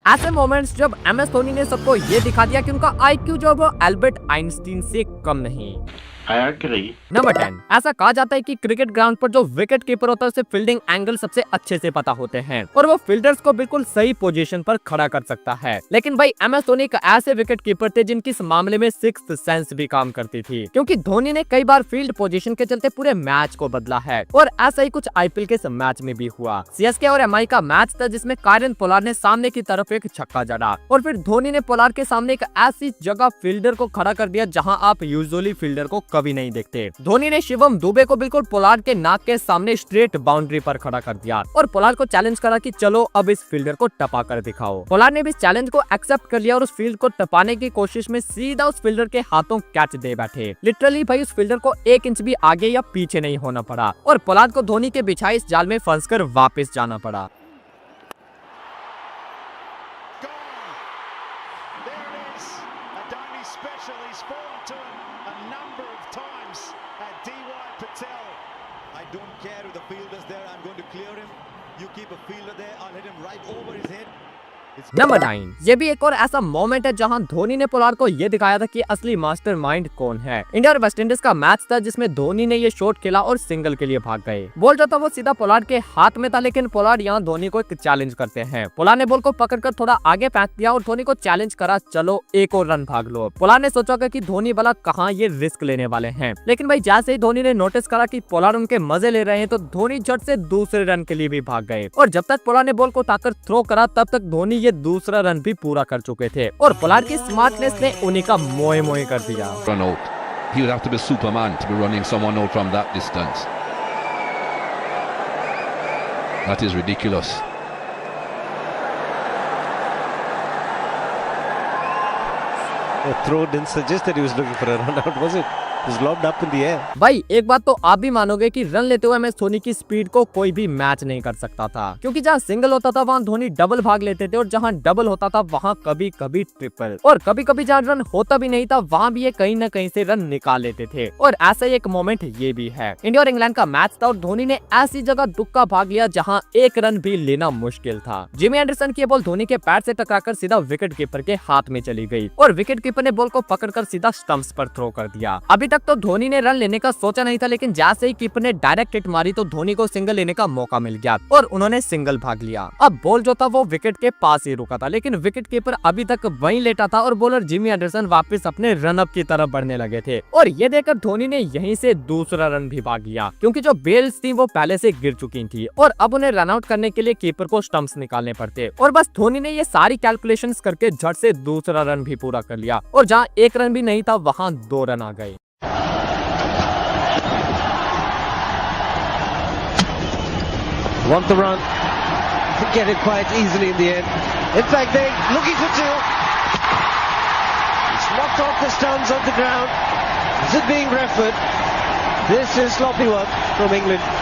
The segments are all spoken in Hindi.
ऐसे मोमेंट्स जब MS धोनी ने सबको ये दिखा दिया कि उनका IQ जो है वो एल्बर्ट आइंस्टीन से कम नहीं। I agree. नंबर 10, ऐसा कहा जाता है कि क्रिकेट ग्राउंड पर जो विकेट कीपर होता है उसे फील्डिंग एंगल सबसे अच्छे से पता होते हैं और वो फील्डर्स को बिल्कुल सही पोजीशन पर खड़ा कर सकता है। लेकिन भाई MS धोनी एक ऐसे विकेट कीपर थे जिनकी इस मामले में सिक्स्थ सेंस भी काम करती थी, क्योंकि धोनी ने कई बार फील्ड पोजीशन के चलते पूरे मैच को बदला है और ऐसा ही कुछ IPL के इस मैच में भी हुआ। CSK और MI का मैच था जिसमें कायरन पोलार्ड ने सामने की तरफ एक छक्का जड़ा और फिर धोनी ने पोलार्ड के सामने एक ऐसी जगह फील्डर को खड़ा कर दिया जहां आप यूजुअली फील्डर को कभी नहीं देखते। धोनी ने शिवम दुबे को बिल्कुल पोलार्ड के नाक के सामने स्ट्रेट बाउंड्री पर खड़ा कर दिया और पोलार्ड को चैलेंज करा कि चलो अब इस फील्डर को टपा कर दिखाओ। पोलार्ड ने भी इस चैलेंज को एक्सेप्ट कर लिया और उस फील्ड को टपाने की कोशिश में सीधा उस फील्डर के हाथों कैच दे बैठे। लिटरली भाई उस फील्डर को 1 इंच भी आगे या पीछे नहीं होना पड़ा और पोलार्ड को धोनी के बिछाई इस जाल में फंसकर वापस जाना पड़ा। I don't care if the fielder's there, I'm going to clear him. You keep a fielder there, I'll hit him right over his head. Number 9, ये भी एक और ऐसा मोमेंट है जहां धोनी ने पोलार्ड को ये दिखाया था कि असली मास्टरमाइंड कौन है। इंडिया और वेस्टइंडीज का मैच था जिसमें धोनी ने ये शॉट खेला और सिंगल के लिए भाग गए। बॉल जो था वो सीधा पोलार्ड के हाथ में था, लेकिन पोलार्ड यहाँ धोनी को एक चैलेंज करते हैं। पोलार्ड ने बॉल को पकड़कर थोड़ा आगे फेंक दिया और धोनी को चैलेंज करा, चलो एक और रन भाग लो। पोलार्ड ने सोचा कि धोनी वाला कहाँ ये रिस्क लेने वाले हैं, लेकिन भाई जैसे ही धोनी ने नोटिस करा कि पोलार्ड उनके मजे ले रहे हैं तो धोनी झट से दूसरे रन के लिए भी भाग गए और जब तक पोलार्ड ने बॉल को उठाकर थ्रो करा तब तक धोनी ये दूसरा रन भी पूरा कर चुके थे और पोलार्ड की स्मार्टनेस ने उन्हीं का मोए मोए कर दिया। Run out. He would have to be Superman to be running someone out from that distance. That is ridiculous. The throw didn't suggest that he was looking for a run out, was it? It was lobbed up in the air. भाई एक बात तो आप भी मानोगे कि रन लेते हुए MS धोनी की स्पीड को कोई भी मैच नहीं कर सकता था, क्योंकि जहाँ सिंगल होता था वहाँ धोनी डबल भाग लेते थे और जहाँ डबल होता था वहाँ कभी कभी ट्रिपल और कभी कभी जहाँ रन होता भी नहीं था वहाँ भी ये कहीं न कहीं से रन निकाल लेते थे। और ऐसा ही एक मोमेंट ये भी है। इंडिया और इंग्लैंड का मैच था और धोनी ने ऐसी जगह दुक्का भाग लिया जहाँ एक रन भी लेना मुश्किल था। जिमी एंडरसन की बॉल धोनी के पैर से टकराकर सीधा विकेट कीपर के हाथ में चली गई और विकेट कीपर ने बॉल को पकड़कर सीधा स्टंप्स पर थ्रो कर दिया। अभी तक तो धोनी ने रन लेने का सोचा नहीं था, लेकिन जैसे ही कीपर ने डायरेक्ट हिट मारी तो धोनी को सिंगल लेने का मौका मिल गया और उन्होंने सिंगल भाग लिया। अब बॉल जो था वो विकेट के पास ही रुका था, लेकिन विकेट कीपर अभी तक वहीं लेटा था और बॉलर जिमी एंडरसन वापस अपने रन अप की तरफ बढ़ने लगे थे और ये देखकर धोनी ने यहीं से दूसरा रन भी भाग लिया, क्योंकि जो बेल्स थी वो पहले से गिर चुकी थी और अब उन्हें रन आउट करने के लिए कीपर को स्टंप्स निकालने पड़ते और बस धोनी ने ये सारी कैलकुलेशंस करके झट से दूसरा रन भी पूरा कर लिया और जहाँ एक रन भी नहीं था वहाँ 2 रन आ गए। Want the run, get it quite easily in the end. In fact, they're looking for 2. It's knocked off the stumps of the ground. Is it being referred? This is sloppy work from England.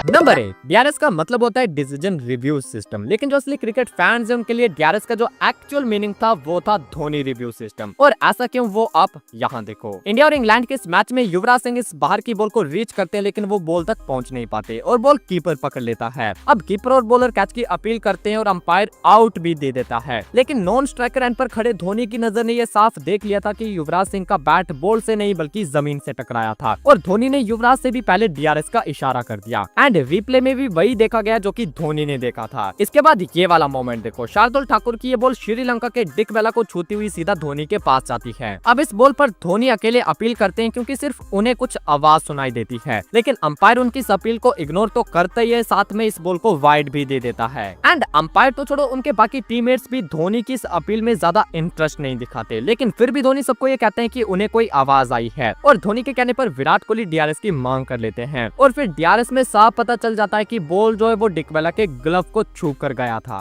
Number 8, DRS का मतलब होता है डिसीजन रिव्यू सिस्टम, लेकिन जो असली क्रिकेट फैंस हैं उनके लिए DRS का जो एक्चुअल मीनिंग था वो था धोनी रिव्यू सिस्टम। और ऐसा क्यों वो आप यहाँ देखो। इंडिया और इंग्लैंड के इस मैच में युवराज सिंह इस बाहर की बॉल को रीच करते हैं, लेकिन वो बॉल तक पहुंच नहीं पाते और बॉल कीपर पकड़ लेता है। अब कीपर और बॉलर कैच की अपील करते हैं और अंपायर आउट भी दे देता है, लेकिन नॉन स्ट्राइकर एंड पर खड़े धोनी की नजर ने यह साफ देख लिया था कि युवराज सिंह का बैट बॉल से नहीं बल्कि जमीन से टकराया था और धोनी ने युवराज से भी पहले DRS का इशारा कर दिया एंड रिप्ले में भी वही देखा गया जो कि धोनी ने देखा था। इसके बाद ये वाला मोमेंट देखो, शार्दुल ठाकुर की ये बॉल श्रीलंका के डिक वेला को छूती हुई सीधा धोनी के पास जाती है। अब इस बॉल पर धोनी अकेले अपील करते हैं क्योंकि सिर्फ उन्हें कुछ आवाज सुनाई देती है, लेकिन अंपायर उनकी इस अपील को इग्नोर तो करता ही है, साथ में इस बॉल को वाइड भी दे देता है। एंड अंपायर तो छोड़ो, उनके बाकी टीममेट्स भी धोनी की इस अपील में ज्यादा इंटरेस्ट नहीं दिखाते, लेकिन फिर भी धोनी सबको ये कहते हैं कि उन्हें कोई आवाज आई है और धोनी के कहने पर विराट कोहली DRS की मांग कर लेते हैं और फिर DRS में साफ पता चल जाता है कि बॉल जो है वो डिकवेला के ग्लव को छू कर गया था।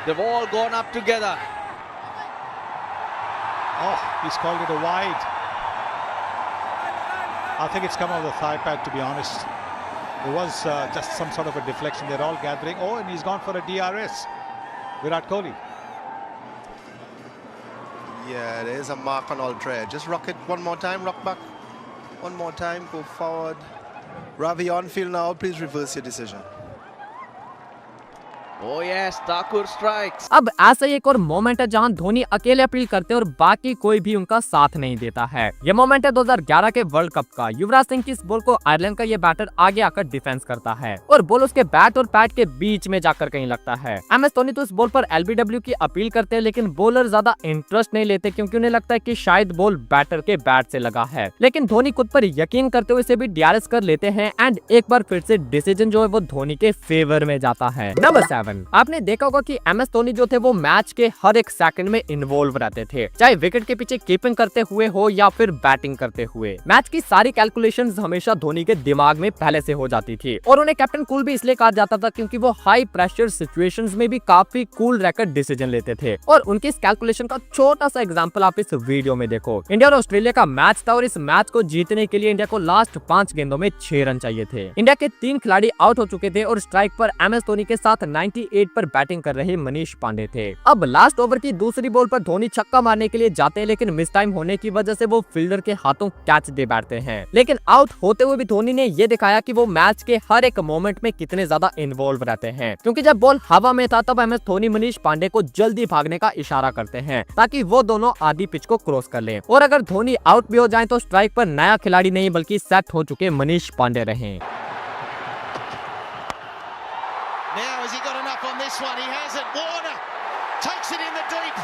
They've all gone up together. Oh, he's called it a wide. I think it's come off the thigh pad, to be honest. There was just some sort of a deflection. They're all gathering. Oh, and he's gone for a DRS. Virat Kohli. Yeah, there is a mark on all tray. Just rock it one more time, rock back. One more time, go forward. Ravi on field now, please reverse your decision. Oh yes, Thakur strikes. अब ऐसा ही एक और मोमेंट है जहां धोनी अकेले अपील करते हैं और बाकी कोई भी उनका साथ नहीं देता है। ये मोमेंट है 2011 के वर्ल्ड कप का। युवराज सिंह की इस बॉल को आयरलैंड का ये बैटर आगे आकर डिफेंस करता है और बॉल उसके बैट और पैड के बीच में जाकर कहीं लगता है। MS धोनी तो इस बॉल पर LBW की अपील करते हैं, लेकिन बॉलर ज्यादा इंटरेस्ट नहीं लेते क्योंकि उन्हें लगता है कि शायद बॉल बैटर के बैट से लगा है। लेकिन धोनी खुद पर यकीन करते हुए इसे भी DRS कर लेते हैं एंड एक बार फिर से डिसीजन जो है वो धोनी के फेवर में जाता है। नंबर 7, आपने देखा होगा कि MS धोनी जो थे वो मैच के हर एक सेकंड में इन्वॉल्व रहते थे, चाहे विकेट के पीछे कीपिंग करते हुए हो या फिर बैटिंग करते हुए। मैच की सारी कैलकुलेशंस हमेशा धोनी के दिमाग में पहले से हो जाती थी और उन्हें कैप्टन कूल भी इसलिए कहा जाता था क्योंकि वो हाई प्रेशर सिचुएशंस में भी काफी कूल रहकर डिसीजन लेते थे। और उनकी इस कैलकुलेशन का छोटा सा एग्जांपल आप इस वीडियो में देखो। इंडिया और ऑस्ट्रेलिया का मैच था और इस मैच को जीतने के लिए इंडिया को लास्ट 5 गेंदों में 6 रन चाहिए थे। इंडिया के 3 खिलाड़ी आउट हो चुके थे और स्ट्राइक पर MS धोनी के साथ 98 पर बैटिंग कर रहे मनीष पांडे थे। अब लास्ट ओवर की दूसरी बॉल पर धोनी छक्का मारने के लिए जाते हैं, लेकिन मिस टाइम होने की वजह से वो फील्डर के हाथों कैच दे बैठते हैं। लेकिन आउट होते हुए भी धोनी ने ये दिखाया कि वो मैच के हर एक मोमेंट में कितने ज्यादा इन्वॉल्व रहते हैं, क्योंकि जब बॉल हवा में था तब MS धोनी मनीष पांडे को जल्दी भागने का इशारा करते हैं ताकि वो दोनों आधी पिच को क्रॉस कर लें और अगर धोनी आउट भी हो जाए तो स्ट्राइक पर नया खिलाड़ी नहीं बल्कि सेट हो चुके मनीष पांडे रहे। Now has he got enough on this one? He has it. Warner takes it in the deep.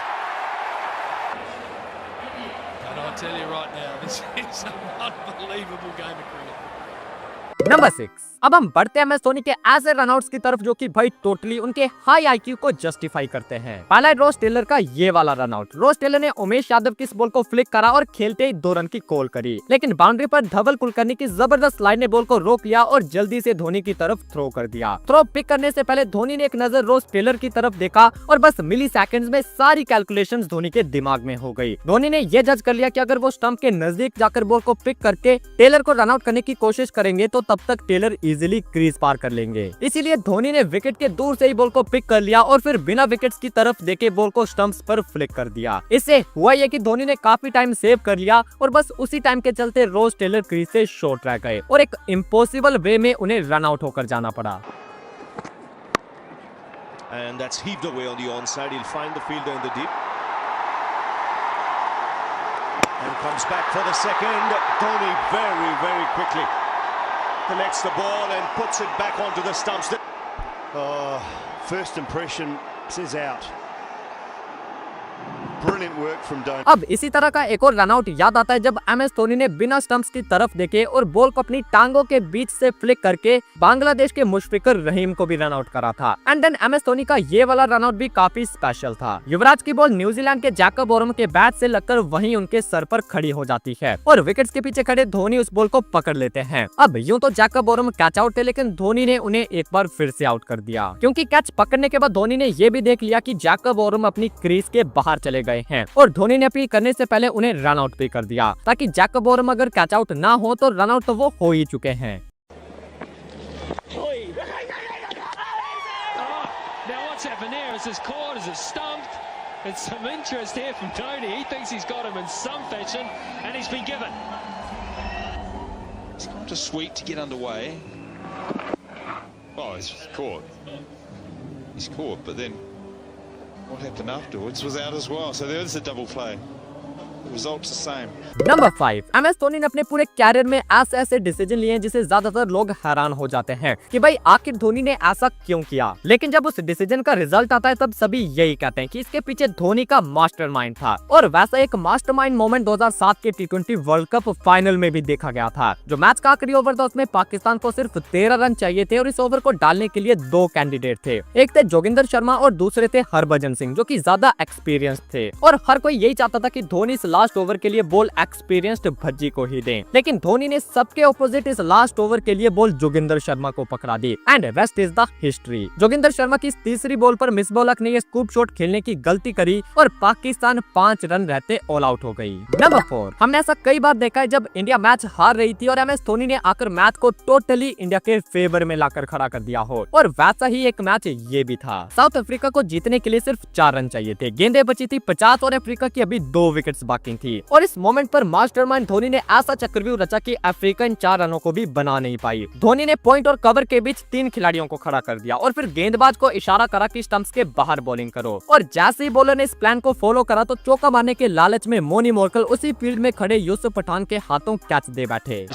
And I'll tell you right now, this is an unbelievable game of cricket. Number 6, अब हम बढ़ते हैं MS धोनी के ऐसे रनआउट्स की तरफ जो कि भाई टोटली उनके हाई IQ को जस्टिफाई करते हैं। पहला है रोज टेलर का ये वाला रनआउट। रोज टेलर ने उमेश यादव की इस बॉल को फ्लिक करा और खेलते ही 2 रन की कॉल करी, लेकिन बाउंड्री पर धवल कुलकर्णी की जबरदस्त स्लाइड ने बॉल को रोक लिया और जल्दी से धोनी की तरफ थ्रो कर दिया। थ्रो पिक करने से पहले धोनी ने एक नजर रोज टेलर की तरफ देखा और बस मिली सेकेंड में सारी कैलकुलेशंस धोनी के दिमाग में हो गई। धोनी ने यह जज कर लिया कि अगर वो स्टंप के नजदीक जाकर बॉल को पिक करके टेलर को रनआउट करने की कोशिश करेंगे तो तब तक टेलर इजीली क्रीज पार कर लेंगे। इसीलिए धोनी ने विकेट के दूर से ही बॉल को पिक कर लिया और फिर बिना विकेट्स की तरफ देखे बॉल को स्टंप्स पर फ्लिक कर दिया। इससे हुआ ये कि धोनी ने काफी टाइम सेव कर लिया और बस उसी टाइम के चलते रोज टेलर क्रीज से शॉर्ट रह गए और एक इम्पॉसिबल वे में उन्हें रन आउट होकर जाना पड़ा। And that's heaved away on the onside. He'll find the fielder in the deep. And comes back for the second. Dhoni very, very quickly collects the ball and puts it back onto the stumps. First impression is out. Brilliant work from Dhoni. अब इसी तरह का एक और रनआउट याद आता है जब MS धोनी ने बिना स्टंप्स की तरफ देखे और बॉल को अपनी टांगों के बीच से फ्लिक करके बांग्लादेश के मुशफिकुर रहीम को भी रनआउट करा था। एंड देन MS धोनी का ये वाला रनआउट भी काफी स्पेशल था। युवराज की बॉल न्यूजीलैंड के जैकब वॉर्म के बैट से लगकर वहीं उनके सर पर खड़ी हो जाती है और विकेट्स के पीछे खड़े धोनी उस बॉल को पकड़ लेते हैं। अब यूं तो जैकब वॉर्म कैच आउट थे, लेकिन धोनी ने उन्हें एक बार फिर से आउट कर दिया क्योंकि कैच पकड़ने के बाद धोनी ने ये भी देख लिया कि जैकब वॉर्म अपनी क्रीज के बाहर चले गए हैं और धोनी ने अपील करने से पहले उन्हें रन आउट भी कर दिया ताकि जैकब वॉर्म अगर कैच आउट ना हो तो रन आउट तो वो हो ही चुके हैं। Now what's happened here? Is this caught? Is it stumped? It's some interest here from Dhoni. He thinks he's got him in some fashion, and he's been given. He's gone to sweep to get underway. Oh, he's caught. He's caught, but then what happened afterwards was out as well. So there is a double play. The result's the same. Number 5, MS Dhoni ने अपने पूरे कैरियर में ऐसे ऐसे डिसीजन लिए हैं जिसे ज्यादातर लोग हैरान हो जाते हैं कि भाई आखिर धोनी ने ऐसा क्यों किया। लेकिन जब उस डिसीजन का रिजल्ट आता है तब सभी यही कहते हैं कि इसके पीछे धोनी का मास्टरमाइंड था। और वैसा एक मास्टरमाइंड मोमेंट 2007 के T20 वर्ल्ड कप फाइनल में भी देखा गया था। जो मैच का आखिरी ओवर था उसमें पाकिस्तान को सिर्फ 13 रन चाहिए थे और इस ओवर को डालने के लिए 2 कैंडिडेट थे। एक थे जोगिंदर शर्मा और दूसरे थे हरभजन सिंह जो कि ज्यादा एक्सपीरियंस थे और हर कोई यही चाहता था कि धोनी इस लास्ट ओवर के लिए बॉल एक्सपीरियंस्ड भज्जी को ही दें। लेकिन धोनी ने सबके ऑपोजिट इस लास्ट ओवर के लिए बॉल जोगिंदर शर्मा को पकड़ा दी and rest is the history. Joginder Sharma की इस तीसरी बॉल पर मिसबॉलक ने स्कूप शॉट खेलने की गलती करी और पाकिस्तान 5 रन रहते ऑल आउट हो गई। नंबर 4, हमने ऐसा कई बार देखा है जब इंडिया मैच हार रही थी और MS धोनी ने आकर मैच को टोटली इंडिया के फेवर में लाकर खड़ा कर दिया हो और वैसा ही एक मैच ये भी था। साउथ अफ्रीका को जीतने के लिए सिर्फ 4 रन चाहिए थे, गेंदें बची थी 50 और अफ्रीका की अभी 2 विकेट्स बाकी शॉकिंग थी। और इस मोमेंट पर मास्टरमाइंड धोनी ने ऐसा चक्रव्यूह रचा कि अफ्रीका इन 4 रनों को भी बना नहीं पाई। धोनी ने पॉइंट और कवर के बीच 3 खिलाड़ियों को खड़ा कर दिया और फिर गेंदबाज को इशारा करा कि स्टंप्स के बाहर बॉलिंग करो। और जैसे ही बॉलर ने इस प्लान को फॉलो करा तो चौका मारने के लालच में मोनी मोरकल उसी फील्ड में खड़े यूसुफ पठान के हाथों कैच दे बैठे।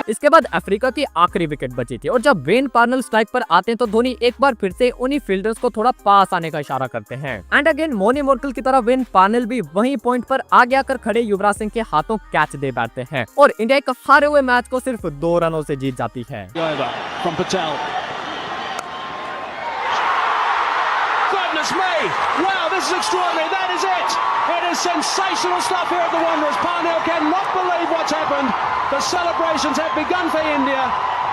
इसके बाद अफ्रीका की आखिरी विकेट बची थी और जब वेन पार्नेल स्ट्राइक पर आते हैं तो धोनी एक बार फिर से उन्हीं फील्डर्स को थोड़ा पास आने का इशारा करते हैं। एंड अगेन मोनी मोरकल की तरह वेन पार्नेल भी वही पॉइंट पर आगे आकर खड़े युवराज सिंह के हाथों कैच दे बैठते हैं और इंडिया एक हारे हुए मैच को सिर्फ 2 रनों से जीत जाती है। Goodness me! Wow, this is extraordinary. That is it. It is sensational stuff here at the Wanderers. Parnell cannot believe what's happened. The celebrations have begun for India.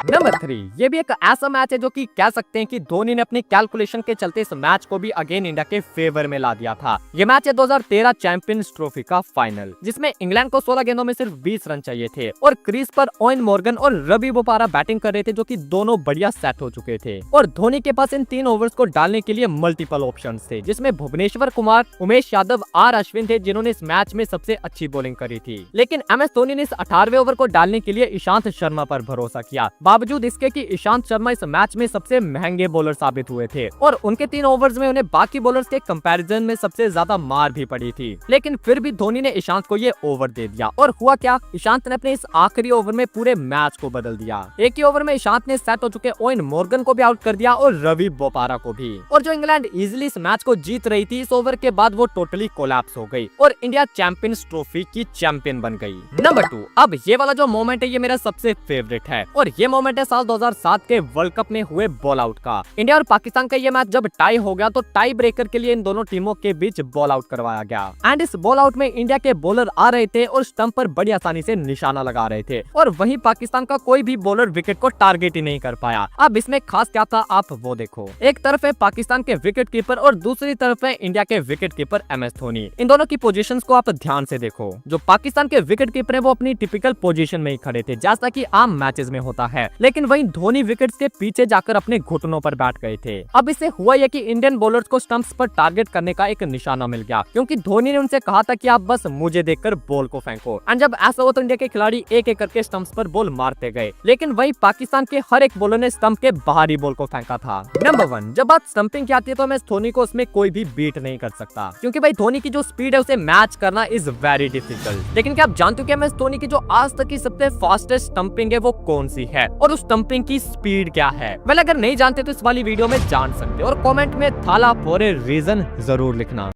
Number 3, ये भी एक ऐसा मैच है जो कि कह सकते हैं कि धोनी ने अपनी कैलकुलेशन के चलते इस मैच को भी अगेन इंडिया के फेवर में ला दिया था। ये मैच है 2013 चैंपियंस ट्रॉफी का फाइनल, जिसमें इंग्लैंड को 16 गेंदों में सिर्फ 20 रन चाहिए थे और क्रीज पर ओवेन मॉर्गन और रवि बोपारा बैटिंग कर रहे थे, जो कि दोनों बढ़िया सेट हो चुके थे। और धोनी के पास इन 3 ओवर्स को डालने के लिए मल्टीपल ऑप्शंस थे, जिसमें भुवनेश्वर कुमार, उमेश यादव, आर अश्विन थे, जिन्होंने इस मैच में सबसे अच्छी बॉलिंग करी थी। लेकिन MS धोनी ने इस 18वें ओवर को डालने के लिए ईशांत शर्मा पर भरोसा किया, बावजूद इसके कि ईशांत शर्मा इस मैच में सबसे महंगे बॉलर साबित हुए थे और उनके 3 ओवर्स में उन्हें बाकी बॉलर्स के कंपैरिजन में सबसे ज्यादा मार भी पड़ी थी। लेकिन फिर भी धोनी ने ईशांत को ये ओवर दे दिया और हुआ क्या, ईशांत ने अपने इस आखिरी ओवर में पूरे मैच को बदल दिया। एक ही ओवर में ईशांत ने सेट हो चुके ओवेन मॉर्गन को भी आउट कर दिया और रवि बोपारा को भी। और जो इंग्लैंड इजीली इस मैच को जीत रही थी, इस ओवर के बाद वो टोटली कोलैप्स हो गई और इंडिया चैंपियंस ट्रॉफी की चैंपियन बन गई। नंबर 2, अब ये वाला जो मोमेंट है ये मेरा सबसे फेवरेट है और ये मोमेंट है साल 2007 के वर्ल्ड कप में हुए बॉल आउट का। इंडिया और पाकिस्तान का ये मैच जब टाई हो गया तो टाई ब्रेकर के लिए इन दोनों टीमों के बीच बॉल आउट करवाया गया। एंड इस बॉल आउट में इंडिया के बॉलर आ रहे थे और स्टंप पर बड़ी आसानी से निशाना लगा रहे थे और वहीं पाकिस्तान का कोई भी बॉलर विकेट को टारगेट ही नहीं कर पाया। अब इसमें खास क्या था आप वो देखो। एक तरफ है पाकिस्तान के विकेट कीपर और दूसरी तरफ है इंडिया के विकेट कीपर MS धोनी। इन दोनों की पोजीशंस को आप ध्यान से देखो। जो पाकिस्तान के विकेट कीपर है वो अपनी टिपिकल पोजीशन में ही खड़े थे, जैसा कि आम मैचेस में होता है, लेकिन वहीं धोनी विकेट्स के पीछे जाकर अपने घुटनों पर बैठ गए थे। अब इससे हुआ यह कि इंडियन बॉलर्स को स्टंप्स पर टारगेट करने का एक निशाना मिल गया, क्योंकि धोनी ने उनसे कहा था कि आप बस मुझे देखकर बॉल को फेंको। एंड जब ऐसा हुआ तो इंडिया के खिलाड़ी एक एक करके स्टंप्स पर बॉल मारते गए, लेकिन वहीं पाकिस्तान के हर एक बॉलर ने स्टंप के बाहरी बॉल को फेंका था। नंबर 1, जब बात स्टंपिंग की आती है तो MS धोनी को उसमें कोई भी बीट नहीं कर सकता, क्योंकि भाई धोनी की जो स्पीड है उसे मैच करना इज वेरी डिफिकल्ट। लेकिन क्या आप जानते हो कि MS धोनी की जो आज तक की सबसे फास्टेस्ट स्टंपिंग है वो कौन सी है और उस स्टंपिंग की स्पीड क्या है? वेल, अगर नहीं जानते तो इस वाली वीडियो में जान सकते हो और कमेंट में थाला फॉर ए रीजन जरूर लिखना।